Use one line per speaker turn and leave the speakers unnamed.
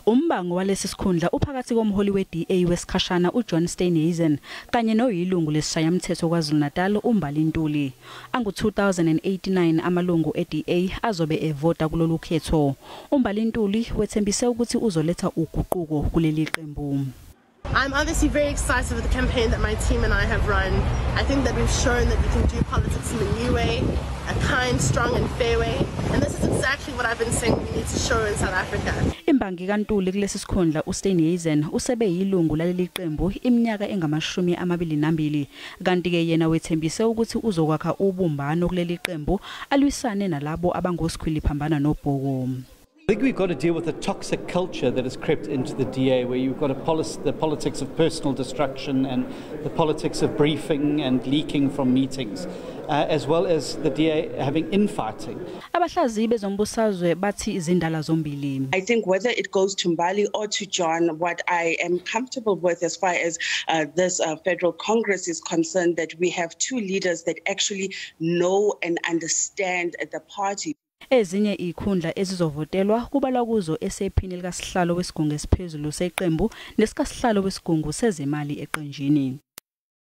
Umbango walesi sikhundla uphakathi komholi we-DA wesikhashana uJohn Steenhuisen kanye noyilungu lesishayamthetho KwaZulu-Natal uMbalintuli. Angu-2089 amalungu e-DA azobe evota kulolukhetho. uMbalintuli wethembise ukuthi uzoletha uguquko kuleli qembu.
I'm obviously very excited with the campaign that my team and I have run. I think that we've shown that we can do politics in a new way, a kind, strong and fair way. And this is exactly what I've been saying we need to show in South Africa.
Imbangi kaNtuli kulesi sikhundla uSteenhuisen usebe yilungu laleli qembu iminyaka engama-22 kanti ke yena wethembise ukuthi uzokwakha ubumbano kuleli qembu alwisane nalabo abangosikhwili phambana nobhoko.
I think we've got to deal with the toxic culture that has crept into the DA, where you've got the politics of personal destruction and the politics of briefing and leaking from meetings, as well as the DA having infighting.
Abahlaziyi bezombusazwe bathi izindala zombili.
I think whether it goes to Mbali or to John, what I am comfortable with as far as this federal Congress is concerned, that we have two leaders that actually know and understand the party.
Ezinye ikhundla ezizovotelwa kubalwa kuzo esephini likasihlalo wesigungu esiphezulu seqembu nesikasihlalo wesigungu sezimali eqenjini.